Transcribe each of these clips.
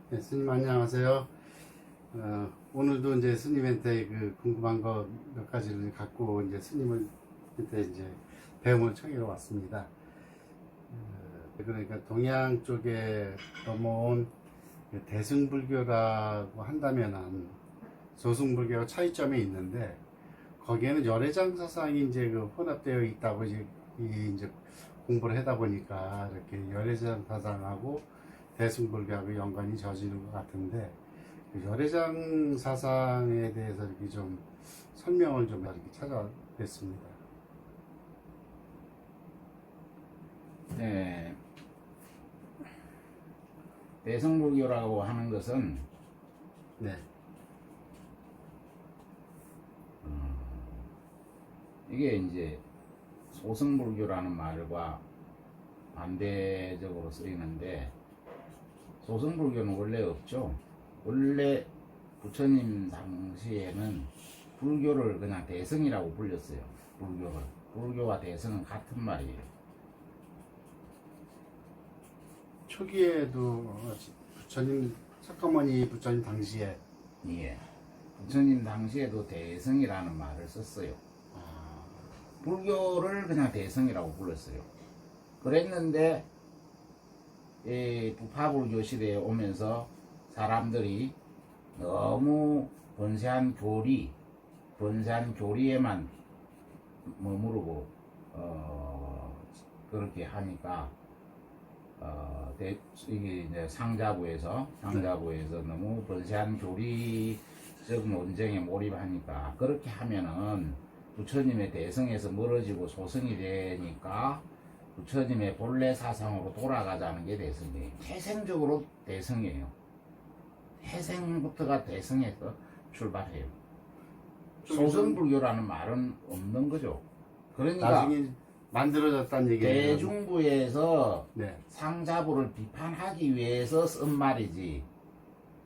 네, 스님 안녕하세요. 오늘도 이제 스님한테 궁금한 거 몇 가지를 갖고 이제 스님한테 이제 배움을 청하러 왔습니다. 그러니까 동양 쪽에 넘어온 대승불교라고 한다면은 소승불교와 차이점이 있는데 거기에는 열애장 사상이 이제 혼합되어 있다고 이제 공부를 하다 보니까 이렇게 열애장 사상하고 대승불교하고 연관이 져지는 것 같은데 그 열애장 사상에 대해서 이렇게 좀 설명을 좀 이렇게 찾아뵙습니다. 네, 대승불교라고 하는 것은 네, 이게 이제 소승불교라는 말과 반대적으로 쓰이는데, 소승불교는 원래 없죠. 원래 부처님 당시에는 불교를 그냥 대승이라고 불렸어요. 불교와 대승은 같은 말이에요. 초기에도 부처님 석가모니 부처님 당시에 예, 부처님 당시에도 대승이라는 말을 썼어요. 불교를 그냥 대승이라고 불렀어요. 그랬는데 이 부파불교 시대에 오면서 사람들이 너무 번세한 교리에만 머무르고 그렇게 하니까 이게 이제 상자부에서 너무 번세한 교리적 논쟁에 몰입하니까, 그렇게 하면은 부처님의 대승에서 멀어지고 소승이 되니까 부처님의 본래 사상으로 돌아가자는 게 대승이에요. 태생적으로 대승이에요. 태생부터가 대승에서 출발해요. 소승불교라는 말은 없는 거죠. 그러니까 나중에 만들어졌다는 얘기예요. 대중부에서 네. 상자부를 비판하기 위해서 쓴 말이지,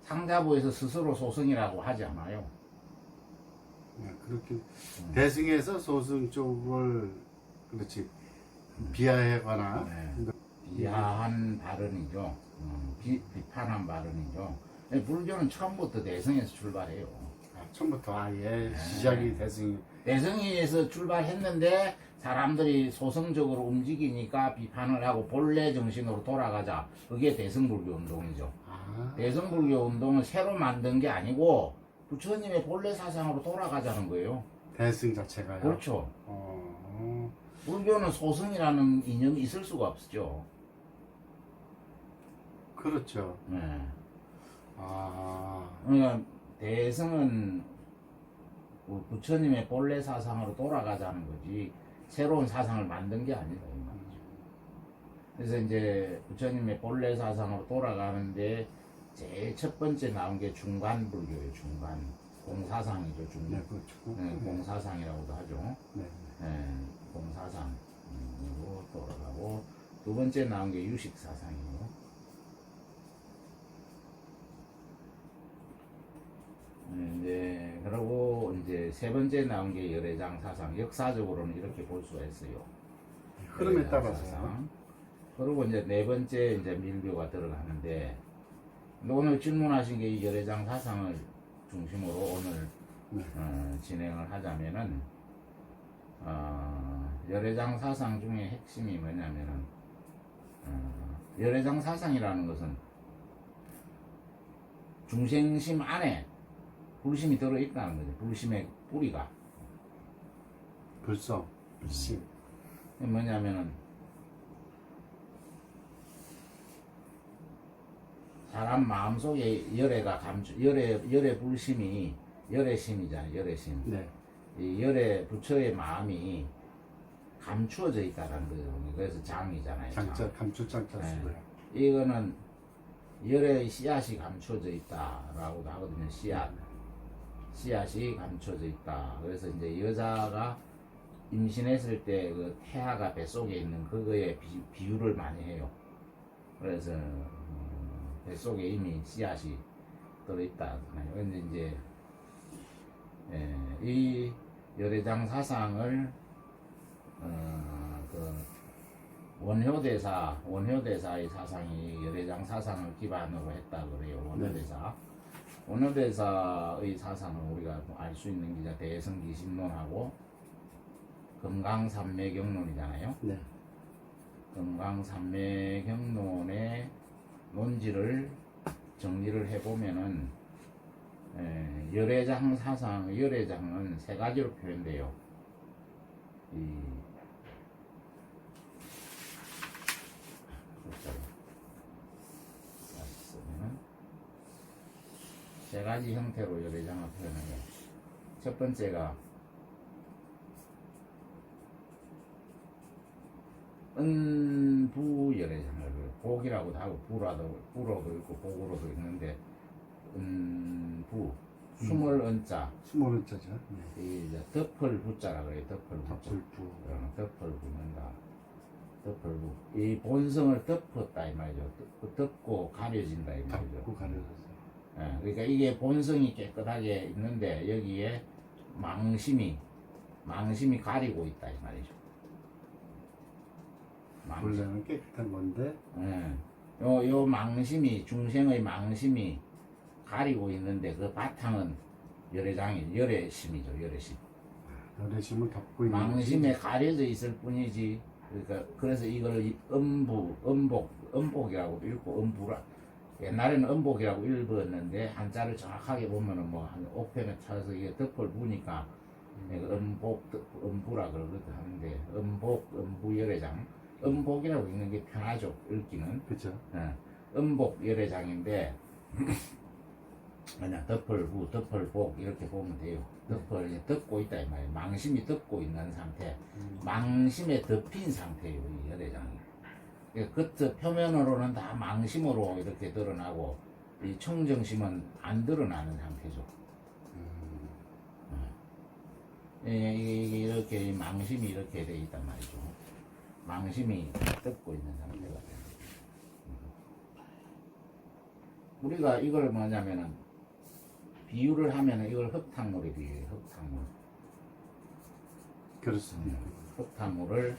상자부에서 스스로 소승이라고 하지 않아요. 네, 그렇게 대승에서 소승 쪽을 그렇지 비하하거나 비하한 발언이죠. 비판한 발언이죠. 불교는 처음부터 대승에서 출발해요. 처음부터 아예 시작이 대승이 대승에서 출발했는데 사람들이 소승적으로 움직이니까 비판을 하고 본래 정신으로 돌아가자. 그게 대승불교 운동이죠. 대승불교 운동은 새로 만든 게 아니고 부처님의 본래 사상으로 돌아가자는 거예요. 대승 자체가요. 그렇죠. 불교는 소승이라는 이념이 있을 수가 없죠. 그렇죠. 네. 아, 그러니까 대승은 부처님의 본래 사상으로 돌아가자는 거지 새로운 사상을 만든 게 아니다 이 말이죠. 그래서 이제 부처님의 본래 사상으로 돌아가는데 제일 첫 번째 나온 게 중관불교예요. 공사상이죠. 네, 그렇죠. 공사상이라고도 하죠. 네. 공사상으로 돌아가고, 두 번째 나온 게 유식사상이에요. 그러고 이제 세 번째 나온 게 열애장 사상. 역사적으로는 이렇게 볼 수가 있어요. 흐름에 따라서. 그리고 이제 네 번째 이제 밀교가 들어가는데, 오늘 질문하신 게 이 열애장 사상을 중심으로 오늘 진행을 하자면은, 열애장 사상 중에 핵심이 뭐냐면은, 열애장 사상이라는 것은 중생심 안에 불심이 들어있다는 거죠. 불심의 뿌리가. 불성, 불심. 뭐냐면은, 사람 마음속에 열의 불심이, 열애심이잖아요. 열애심. 네. 이 열의 부처의 마음이 감추어져 있다는 거예요. 그래서 장이잖아요. 장자, 감추장자 쓰고요. 이거는 열의 씨앗이 감추어져 있다라고도 하거든요. 씨앗이 감춰져 있다. 그래서 이제 여자가 임신했을 때 그 태아가 뱃속에 있는 그거에 비유를 많이 해요. 그래서 뱃속에 이미 씨앗이 들어있다. 근데 이제 이 열애장 사상을 원효대사의 사상이 열애장 사상을 기반으로 했다 그래요. 원효대사의 사상을 우리가 알 수 있는 게 대성기신론하고 금강산매경론이잖아요. 네. 금강산매경론의 논지를 정리를 해보면은 열애장 사상, 열애장은 세 가지로 표현돼요. 세 가지 형태로 열애장을 표현해요. 첫 번째가 은부 열애장을 복이라고도 하고 부로도 있고 복으로도 있는데 은부 숨을 은자 숨어는 자죠. 네. 이 이제 덮을 부자라 그래요. 덮을 부자. 덮을부. 덮을 부는다. 덮을 부. 이 본성을 덮었다 이 말이죠. 덮고 가려진다 이 말이죠. 덮고 가려졌어요. 예, 그러니까 이게 본성이 깨끗하게 있는데 여기에 망심이 가리고 있다 이 말이죠. 원래는 깨끗한 건데. 예. 요 망심이 중생의 망심이 가리고 있는데 그 바탕은 열애심이죠. 열애심. 열애심을 덮고 있는. 망심에 가려져 있을 뿐이지. 그러니까 그래서 이걸 음복이라고도 읽고 음부라. 옛날에는 음복이라고 읽었는데 한자를 정확하게 보면은 뭐 한 옥편에 쳐서 이게 덮을 부니까 음부라 그러거든 하는데 음부 열애장. 음복이라고 읽는 게 편하죠. 읽기는. 그렇죠. 음복 열애장인데 그냥 덮을부, 덮을복 이렇게 보면 돼요. 덮고 있다 이 말이에요. 망심이 덮고 있는 상태, 망심에 덮인 상태예요. 이 열애장이. 겉 표면으로는 다 망심으로 이렇게 드러나고 이 청정심은 안 드러나는 상태죠. 이게 이렇게 망심이 이렇게 돼 있단 말이죠. 망심이 덮고 있는 상태가 돼요. 우리가 이걸 뭐냐면은 비유를 하면은 이걸 흙탕물에 비유해요. 흙탕물. 그렇습니다. 흙탕물을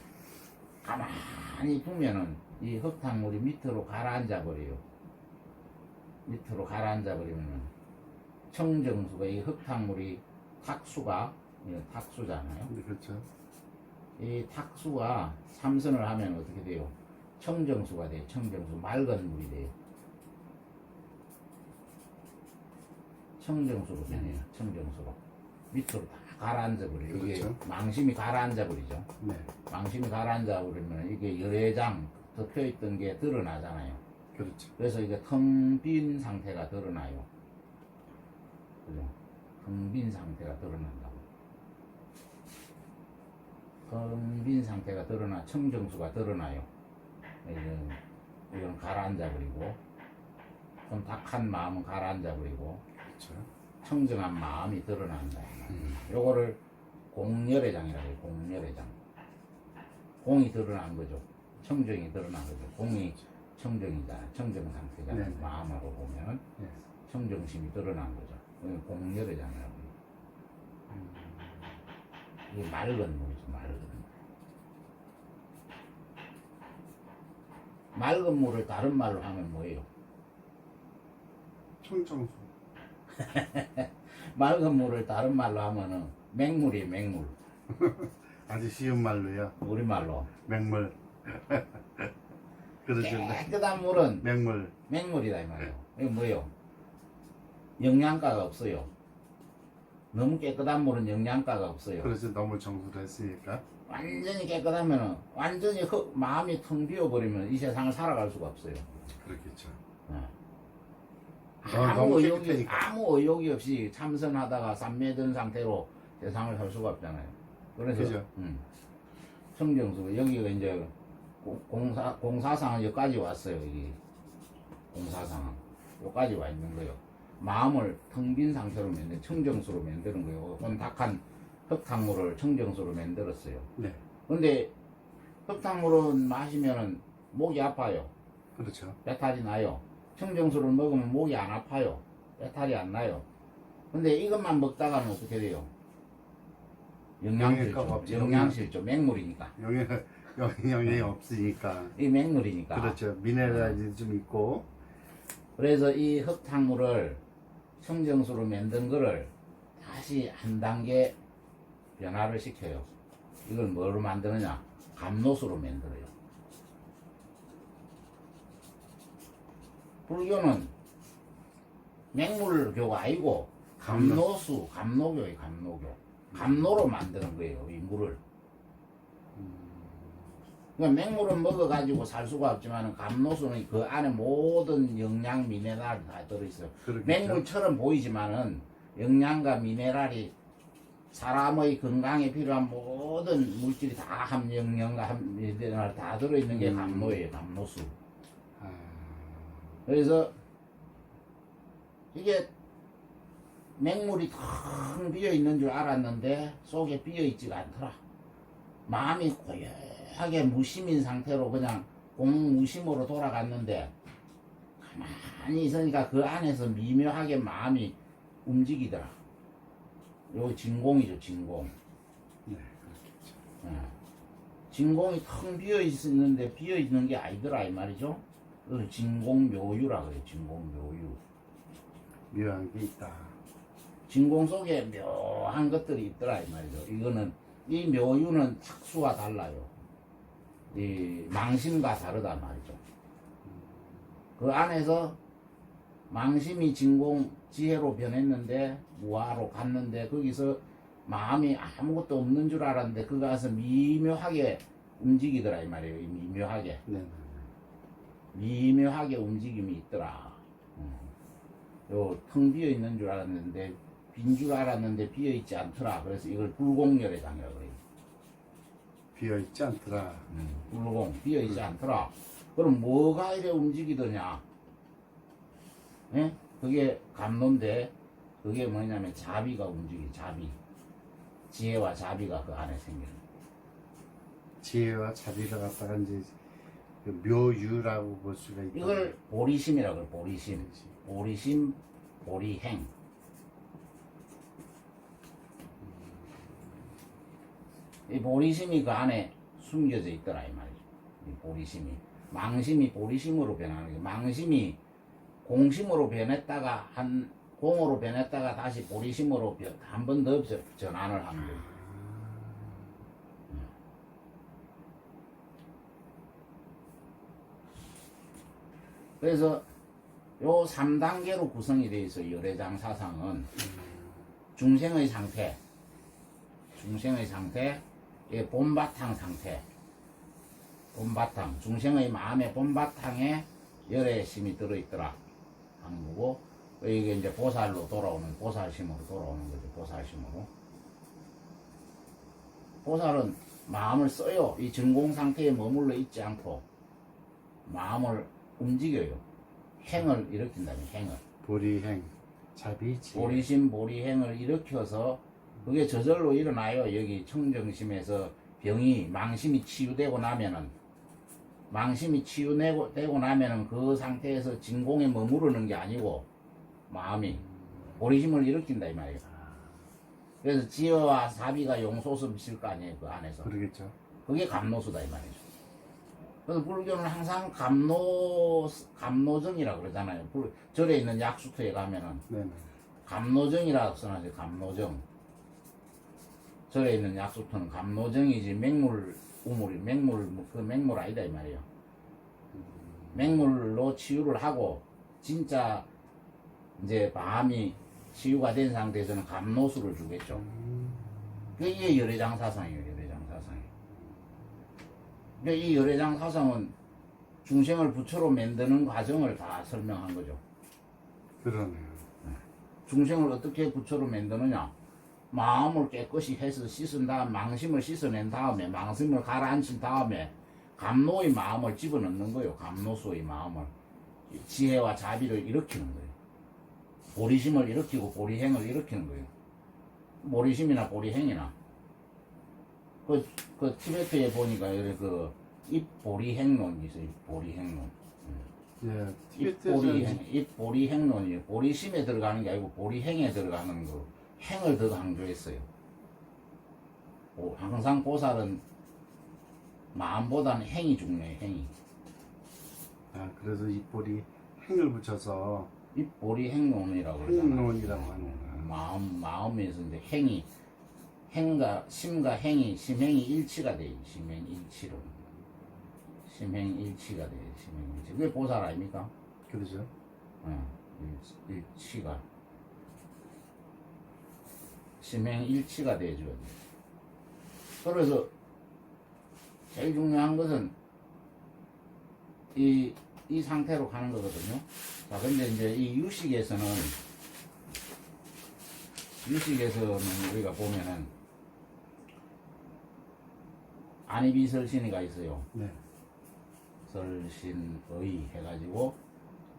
가만히 두면은 이 흙탕물이 밑으로 가라앉아 버려요. 밑으로 가라앉아 버리면은 청정수가 이 흙탕물이 탁수가 탁수잖아요. 네, 그렇죠. 이 탁수가 삼선을 하면 어떻게 돼요? 청정수가 돼요. 청정수 맑은 물이 돼요. 청정수로 변해요. 청정수로 밑으로 다 가라앉아 버려요. 이게 그렇죠. 망심이 가라앉아 버리죠. 네. 망심이 가라앉아 버리면 이게 열애장 덮여 있던 게 드러나잖아요. 그렇죠. 그래서 이게 텅 빈 상태가 드러나요. 그죠? 텅 빈 상태가 드러난다고. 텅 빈 상태가 드러나 청정수가 드러나요. 이건 가라앉아 버리고 좀 탁한 마음은 가라앉아 버리고 그렇죠. 청정한 마음이 드러난다. 요거를 공열애장이라고 해요. 공열애장. 공이 드러난 거죠. 청정이 드러난 거죠. 공이 청정이잖아. 청정 상태잖아. 네. 마음으로 보면 네. 청정심이 드러난 거죠. 공열애장이라고 해요. 이게 맑은 물이죠. 맑은 물. 맑은 물을 다른 말로 하면 뭐예요? 청정수. 맑은 물을 다른 말로 하면은 맹물이에요. 맹물. 아주 쉬운 말로요. 우리말로. 맹물. 그렇죠. 깨끗한 물은 맹물. 맹물이다 이 말이에요. 이거 뭐예요? 영양가가 없어요. 너무 깨끗한 물은 영양가가 없어요. 그래서 너무 정수를 했으니까. 완전히 깨끗하면은 완전히 마음이 텅 비어버리면 이 세상을 살아갈 수가 없어요. 그렇겠죠. 아무 의욕이, 깨끗하니까. 아무 의욕이 없이 참선하다가 쌈매든 상태로 세상을 살 수가 없잖아요. 그래서 그죠. 청정수 여기가 이제 공사상은 여기까지 왔어요. 여기 공사상은 여기까지 와 있는 거예요. 마음을 텅 빈 상태로 만든 청정수로 만드는 거예요. 혼탁한 흙탕물을 청정수로 만들었어요. 네. 근데 흙탕물은 마시면은 목이 아파요. 그렇죠. 배탈이 나요. 청정수를 먹으면 목이 안 아파요. 배탈이 안 나요. 근데 이것만 먹다가는 어떻게 돼요? 영양가가 영양실조. 없죠. 영양실조. 맹물이니까. 영향이 없으니까. 이 맹물이니까. 그렇죠. 미네랄이 좀 있고. 그래서 이 흙탕물을 청정수로 만든 거를 다시 한 단계 변화를 시켜요. 이걸 뭐로 만드느냐? 감로수로 만들어요. 불교는 맹물교가 아니고 감로수, 감로교예요, 감로교. 감로로 만드는 거예요, 이 물을. 그러니까 맹물은 먹어가지고 살 수가 없지만 감로수는 그 안에 모든 영양, 미네랄이 다 들어있어요. 그렇겠죠. 맹물처럼 보이지만은 영양과 미네랄이 사람의 건강에 필요한 모든 물질이 다 영양과 미네랄 다 들어있는 게 감로예요, 감로수. 아, 그래서 이게 맹물이 텅 비어 있는 줄 알았는데 속에 비어 있지가 않더라. 마음이 고요하게 무심인 상태로 그냥 공무심으로 돌아갔는데 가만히 있으니까 그 안에서 미묘하게 마음이 움직이더라. 요 진공이죠, 진공. 네, 그렇겠죠. 예. 진공이 텅 비어 있는데 비어 있는 게 아니더라 이 말이죠. 그래서 진공묘유라 그래요. 진공묘유. 묘한 게 있다. 진공 속에 묘한 것들이 있더라 이 말이죠. 이거는 이 묘유는 착수와 달라요. 이 망심과 다르단 말이죠. 그 안에서 망심이 진공 지혜로 변했는데 무아로 갔는데 거기서 마음이 아무것도 없는 줄 알았는데 그 가서 미묘하게 움직이더라 이 말이에요. 미묘하게. 네, 미묘하게 움직임이 있더라. 요 텅 비어 있는 줄 알았는데 빈 줄 알았는데 비어 있지 않더라. 그래서 이걸 불공열애장이라고 그래요. 비어 있지 않더라. 불공 비어 있지 않더라. 그럼 뭐가 이래 움직이더냐? 예? 그게 감론데 그게 뭐냐면 자비가 움직이. 자비. 지혜와 자비가 그 안에 생기는. 지혜와 자비를 갖다가 이제 그 묘유라고 볼 수가 있다. 이걸 보리심이라고 해요. 보리심. 보리심, 보리행. 이 보리심이 그 안에 숨겨져 있더라 이 말이죠. 이 보리심이. 망심이 보리심으로 변하는 게 망심이 공심으로 변했다가 한 공으로 변했다가 다시 보리심으로 한 번 더 전환을 하는 거예요. 그래서 요 3단계로 구성이 되어 있어요. 열애장 사상은 중생의 상태, 중생의 상태, 이 본바탕 상태, 본바탕, 중생의 마음의 본바탕에 열의 심이 들어있더라 하는 거고, 이게 이제 보살로 돌아오는, 보살심으로 돌아오는 거죠. 보살심으로. 보살은 마음을 써요. 이 진공 상태에 머물러 있지 않고 마음을 움직여요. 행을 일으킨다면 행을. 보리행, 자비, 지혜. 보리심, 보리행을 일으켜서 그게 저절로 일어나요. 여기 청정심에서 병이, 망심이 치유되고 나면은, 망심이 치유되고 나면은 그 상태에서 진공에 머무르는 게 아니고 마음이 보리심을 일으킨다 이 말이에요. 그래서 지혜와 사비가 용소스를 칠 거 아니에요. 그 안에서. 그러겠죠. 그게 감노수다 이 말이죠. 그래서 불교는 항상 감노정이라고 그러잖아요. 절에 있는 약수터에 가면은 네네. 감노정이라고 써놨어요. 감노정. 절에 있는 약수터는 감노정이지 맹물 우물이 그 맹물 아니다 이 말이에요. 맹물로 치유를 하고 진짜 이제 마음이 치유가 된 상태에서는 감노수를 주겠죠. 그게 열애장 사상이에요. 열애장 사상이. 근데 이 열애장 사상은 중생을 부처로 만드는 과정을 다 설명한 거죠. 그러네요. 중생을 어떻게 부처로 만드느냐? 마음을 깨끗이 해서 씻은 다음 망심을 씻어낸 다음에 망심을 가라앉힌 다음에 감노의 마음을 집어넣는 거예요. 감노수의 마음을 지혜와 자비를 일으키는 거예요. 보리심을 일으키고 보리행을 일으키는 거예요. 보리심이나 보리행이나 그 티베트에 보니까 그 입보리행론이 있어요. 입보리행론. 예, 입보리행론이에요. 보리심에 들어가는 게 아니고 보리행에 들어가는 거. 행을 더 강조했어요. 항상 보살은 마음보다는 행이 중요해. 행이. 아, 그래서 이 볼이 행을 붙여서 이 보리 행론이라고 그러잖아. 행론이라고 하는구나. 마음에서 이제 행이 행과 심과 행이 심행이 일치가 돼. 심행 일치로. 심행 일치가 돼. 심행 일치. 그게 보살 아닙니까? 그러죠? 일치가. 심행 일치가 돼줘야 돼. 그래서 제일 중요한 것은 이 상태로 가는 거거든요. 자, 근데 이제 이 유식에서는 우리가 보면은 안이비설신이가 있어요. 네. 설신의 해가지고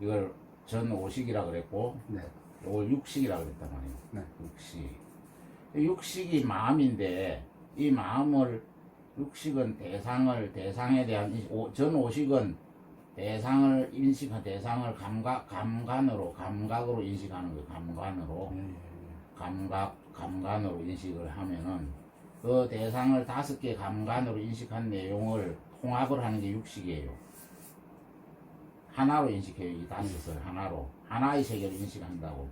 이걸 전오식이라 그랬고 네. 이걸 육식이라 그랬단 말이에요. 네. 육식. 육식이 마음인데 이 마음을 육식은 대상에 대한 전오식은 대상을 감각으로 인식하는 거예요. 감각으로 인식을 하면은 그 대상을 5개 감관으로 인식한 내용을 통합을 하는 게 육식이에요. 하나로 인식해요. 이 5을 하나로. 하나의 세계를 인식한다고.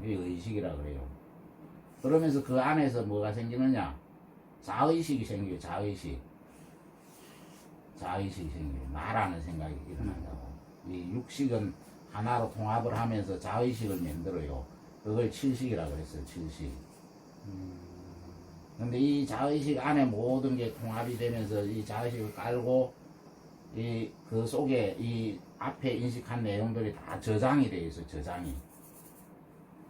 이게 의식이라 그래요. 그러면서 그 안에서 뭐가 생기느냐? 자의식이 생겨요. 자의식이 생겨요. 나라는 생각이 일어난다고. 이 육식은 하나로 통합을 하면서 자의식을 만들어요. 그걸 칠식이라고 그랬어요. 칠식. 근데 이 자의식 안에 모든 게 통합이 되면서 이 자의식을 깔고 그 속에 이 앞에 인식한 내용들이 다 저장이 되어 있어요. 저장이.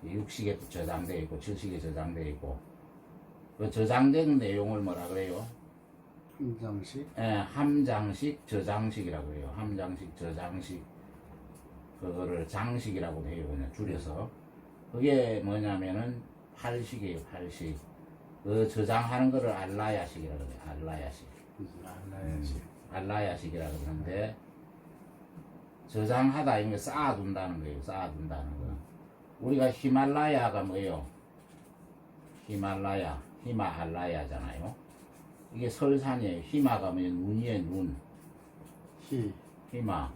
이 육식에 저장되어 있고 칠식에 저장되어 있고 그 저장된 내용을 뭐라 그래요? 함장식? 예, 함장식 저장식이라고 해요. 함장식 저장식 그거를 장식이라고 해요. 그냥 줄여서 그게 뭐냐면은 팔식이에요. 팔식. 그 저장하는 거를 알라야식이라고 해요. 알라야식. 알라야식이라고 그러는데 저장하다 이게 쌓아둔다는 거예요. 쌓아둔다는 거. 우리가 히말라야가 뭐예요? 히마알라야잖아요. 이게 설산이에요. 히마가 뭐예요? 눈이에요. 눈. 히마.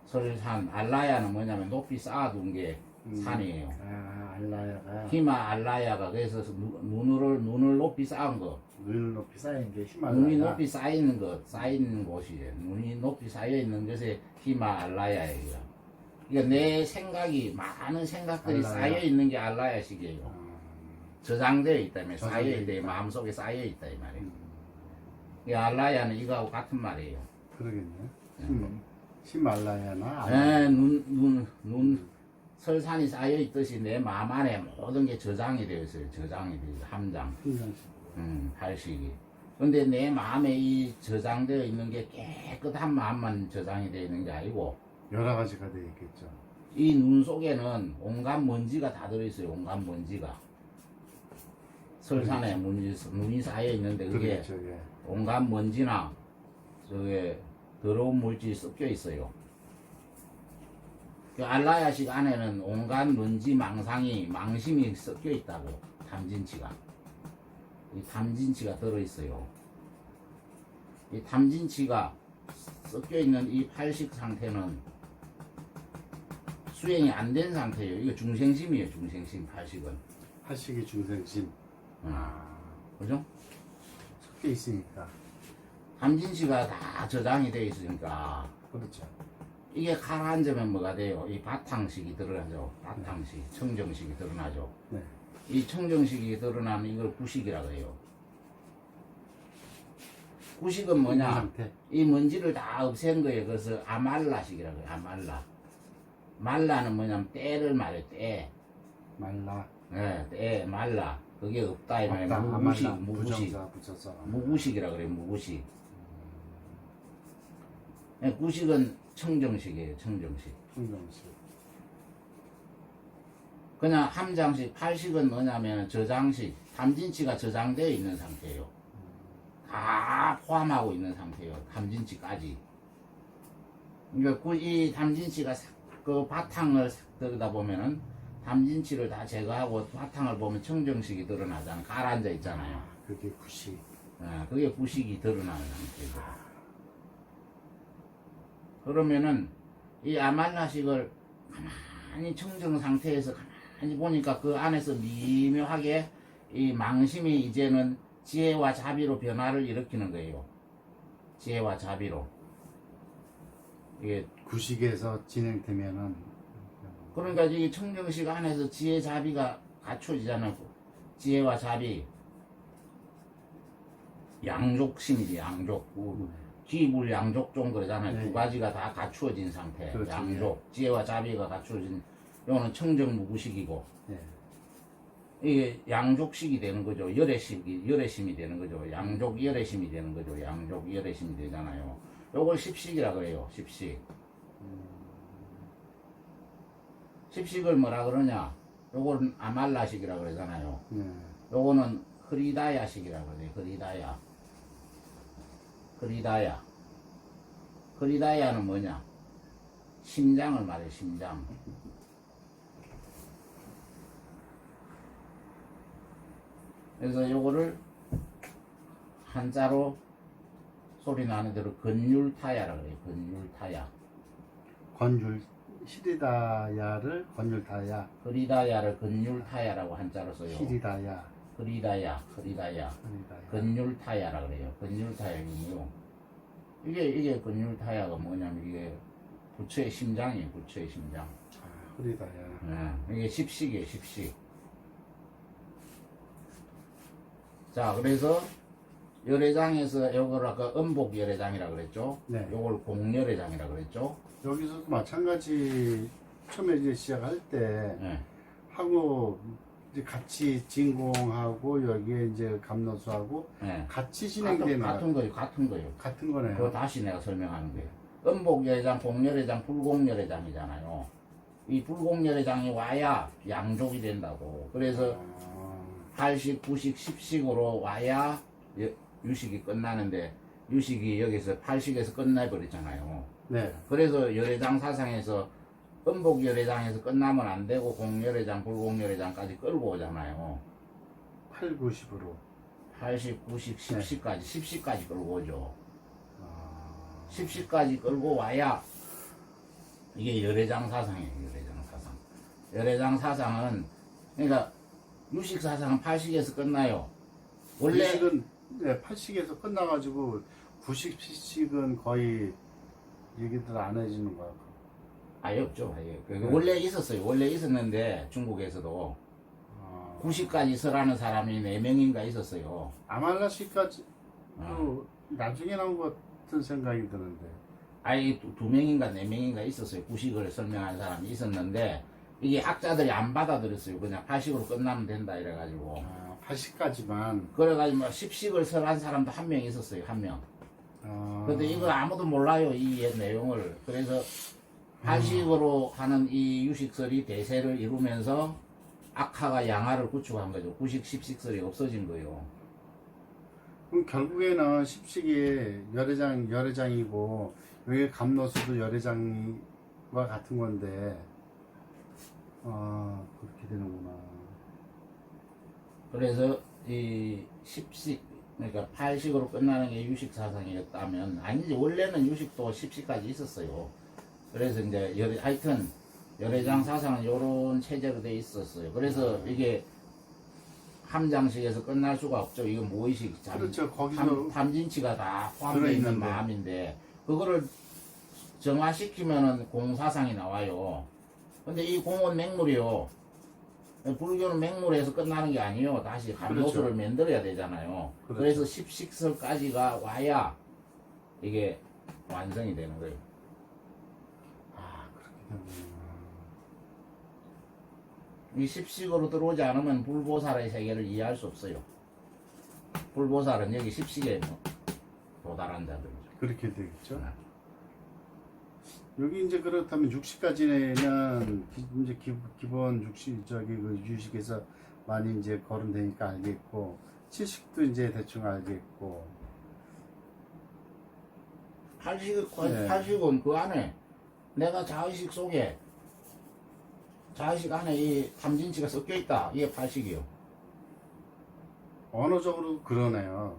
설산. 알라야는 뭐냐면 높이 쌓아둔 게 산이에요. 아, 알라야가. 히마알라야가 그래서 눈을 높이 쌓은 거. 눈을 높이 쌓인 게 히말라야. 눈이 높이 쌓이는 것, 쌓이는 곳이에요. 눈이 높이 쌓여 있는 것에 히마알라야예요. 그러니까 내 생각이 많은 생각들이 알라야. 쌓여 있는 게 알라야식이에요. 저장되어 있다며 쌓여 있다. 마음속에 쌓여 있다 이 말이에요. 이 알라야는 이거하고 같은 말이에요. 그러겠네. 히말라야나 네, 눈 설산이 쌓여 있듯이 내 마음 안에 모든 게 저장이 되어 있어요. 저장이 되어 있어요. 함장. 팔식이. 근데 내 마음에 이 저장되어 있는 게 깨끗한 마음만 저장이 되어 있는 게 아니고 여러 가지가 되어 있겠죠. 이 눈 속에는 온갖 먼지가 다 들어있어요. 온갖 먼지가. 설산에 눈이 쌓여 있는데 그게 그렇죠, 예. 온갖 먼지나 저게 더러운 물질이 섞여 있어요. 그 알라야식 안에는 온갖 먼지 망심이 섞여 있다고. 탐진치가. 이 탐진치가 들어있어요. 이 탐진치가 섞여 있는 이 팔식 상태는 수행이 안 된 상태예요. 이거 중생심이에요. 중생심 팔식은. 팔식이 중생심. 그죠? 섞여 있으니까. 탐진치가 다 저장이 되어 있으니까 그렇죠. 이게 가라앉으면 뭐가 돼요? 이 바탕식이 드러나죠. 바탕식, 청정식이 드러나죠. 네. 이 청정식이 드러나는 이걸 구식이라고 해요. 구식은 뭐냐? 상태. 이 먼지를 다 없앤 거예요. 그래서 아말라식이라고 해요. 아말라. 말라는 뭐냐면 때를 말해요. 때. 말라. 네, 때, 말라. 그게 없다 이 말이에요. 없다. 무구식, 아말라. 무구식. 부정사 붙여서. 무구식이라고 그래요. 무구식. 네, 구식은 청정식이에요. 청정식. 청정식. 그냥 함장식, 팔식은 뭐냐면 저장식, 탐진치가 저장되어 있는 상태예요. 다 포함하고 있는 상태예요. 탐진치까지. 그러니까 이 탐진치가 그 바탕을 들여다보면은 탐진치를 다 제거하고 바탕을 보면 청정식이 드러나잖아요. 가라앉아 있잖아요. 그게 구식. 그게 구식이 드러나는 상태죠. 그러면은 이 아말라식을 가만히 청정 상태에서 가만히 보니까 그 안에서 미묘하게 이 망심이 이제는 지혜와 자비로 변화를 일으키는 거예요. 지혜와 자비로. 이게 구식에서 진행되면은 그러니까 이 청정식 안에서 지혜 자비가 갖춰지잖아요. 지혜와 자비. 양족심이지, 양족. 기불 양족종 그러잖아요. 네. 두 가지가 다 갖추어진 상태. 그렇죠. 양족. 지혜와 자비가 갖추어진. 이거는 청정무구식이고. 예. 이게 양족식이 되는 거죠. 열애심이 되는 거죠. 양족 열애심이 되는 거죠. 양족 열애심이 되잖아요. 요걸 십식이라 그래요. 십식. 십식을 뭐라 그러냐? 요거는 아말라식이라 그러잖아요. 예. 요거는 흐리다야식이라 그래요. 흐리다야. 흐리다야. 흐리다야는 뭐냐? 심장을 말해, 심장. 그래서 요거를 한자로 소리 나는 대로 건율타야라 그래요. 건율타야. 건율 시리다야를 건율다야. 흐리다야를 건율타야라고 한자로 써요. 시리다야. 흐리다야. 시리다야. 건율타야라 그래요. 건율타야이요. 이게 건율타야가 뭐냐면 이게 부처의 심장이에요. 부처의 심장. 흐리다야. 이게 십식이에요. 십식. 자, 그래서 열애장에서 요걸 아까 음복 열애장이라 그랬죠. 네. 요걸 공열애장이라 그랬죠. 여기서도 마찬가지 처음에 이제 시작할 때 예. 하고 이제 같이 진공하고 여기에 이제 감노수하고 예. 같이 진행되는 같은 거예요. 같은 거예요. 같은 거네요. 그거 다시 내가 설명하는 거예요. 음복열애장, 공열애장, 불공열애장이잖아요. 이 불공열애장이 와야 양족이 된다고. 그래서 8식, 9식, 10식으로 와야 유식이 끝나는데 유식이 여기서 8식에서 끝나버리잖아요. 네. 그래서 열애장 사상에서 음복 열애장에서 끝나면 안 되고 공열애장, 불공열애장까지 끌고 오잖아요. 8, 90으로. 80, 90, 10시까지, 10시까지 끌고 오죠. 아, 10시까지 끌고 와야 이게 열애장 사상이에요. 열애장 사상. 열애장 사상은 그러니까 유식 사상은 8식에서 끝나요. 원래 식은 네, 8식에서 끝나가지고 90, 10식은 거의 얘기들 안 해주는 거야. 아예 없죠. 아예. 원래 있었어요. 원래 있었는데 중국에서도 아, 90까지 설하는 사람이 4명인가 있었어요. 아말라식까지 아. 또 나중에 나온 것 같은 생각이 드는데. 아예 2명인가 4명인가 있었어요. 90을 설명하는 사람이 있었는데 이게 학자들이 안 받아들였어요. 그냥 8식으로 끝나면 된다 이래가지고. 아, 80까지만. 그래가지고 뭐 10식을 설한 사람도 한 명 있었어요. 한 명. 아, 근데 이거 아무도 몰라요. 이 내용을. 그래서 8식으로 하는 이 유식설이 대세를 이루면서 악화가 양화를 구축한 거죠. 90, 10식설이 없어진 거예요. 그럼 결국에는 10식이 열애장이고 여기 감노수도 열애장과 같은 건데 그렇게 되는구나. 그래서 이 10식 그러니까 8식으로 끝나는 게 유식 사상이었다면 아니지 원래는 유식도 10식까지 있었어요. 그래서 이제 하여튼 열애장 사상은 요런 체제로 돼 있었어요. 그래서 이게 함장식에서 끝날 수가 없죠. 이거 모의식 그렇죠. 거기서 탐진치가 다 포함되어 있는 들어있는데. 마음인데 그거를 정화시키면은 공사상이 나와요. 근데 이 공은 맹물이요. 불교는 맹물에서 끝나는 게 아니에요. 다시 감노수를 만들어야 되잖아요. 그렇죠. 그래서 십식설까지가 와야 이게 완성이 되는 거예요. 그렇게 되는구나. 이 십식으로 들어오지 않으면 불보살의 세계를 이해할 수 없어요. 불보살은 여기 십식에 도달한 자들이죠. 그렇게 되겠죠. 네. 여기 이제 그렇다면 60까지는 이제 기본 60 그 유식에서 많이 이제 거론되니까 알겠고 70도 이제 대충 알겠고 80은 그 안에 내가 자의식 속에 자의식 안에 이 탐진치가 섞여 있다. 이게 80이요. 언어적으로 그러네요.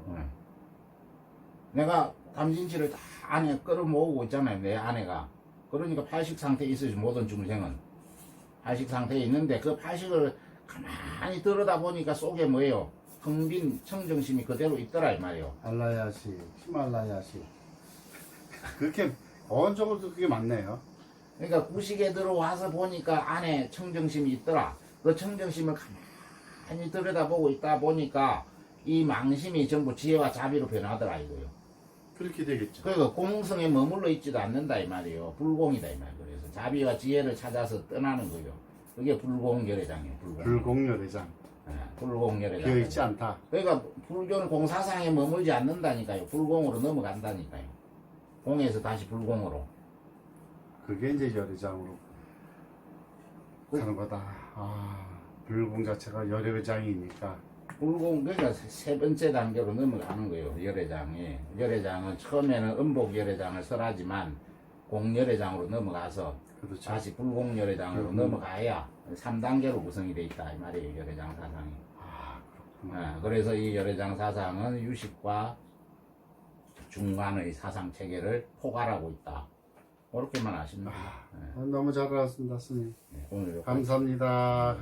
내가 담진치를 다 안에 끌어모으고 있잖아요. 내 아내가. 그러니까 팔식 상태에 있어야지 모든 중생은. 팔식 상태에 있는데 그 팔식을 가만히 들여다보니까 속에 뭐예요? 흥빈 청정심이 그대로 있더라 이 말이에요. 알라야시, 히말라야시. 그렇게 어원적으로도 그게 맞네요. 그러니까 구식에 들어와서 보니까 안에 청정심이 있더라. 그 청정심을 가만히 들여다보고 있다 보니까 이 망심이 전부 지혜와 자비로 변하더라 이거요. 그렇게 되겠죠. 그러니까 공성에 머물러 있지도 않는다 이 말이에요. 불공이다 이 말이에요. 그래서 자비와 지혜를 찾아서 떠나는 거예요. 그게 불공열애장이에요. 불공열애장. 불공열애장. 비어있지 않다. 그러니까 불교는 공사상에 머물지 않는다니까요. 불공으로 넘어간다니까요. 공에서 다시 불공으로. 그게 이제 열애장으로 가는 거다. 아, 불공 자체가 열애장이니까. 불공 그러니까 세 번째 단계로 넘어가는 거예요. 열애장이. 열애장은 처음에는 음복 열애장을 설하지만 공열애장으로 넘어가서 그렇죠. 다시 불공 열애장으로 넘어가야 3단계로 구성이 돼 있다 이 말이에요. 열애장 사상이. 아, 그렇구나. 그래서 이 열애장 사상은 유식과 중간의 사상 체계를 포괄하고 있다. 그렇게만 아시면 돼요. 너무 잘 알았습니다, 스님. 네, 오늘 감사합니다.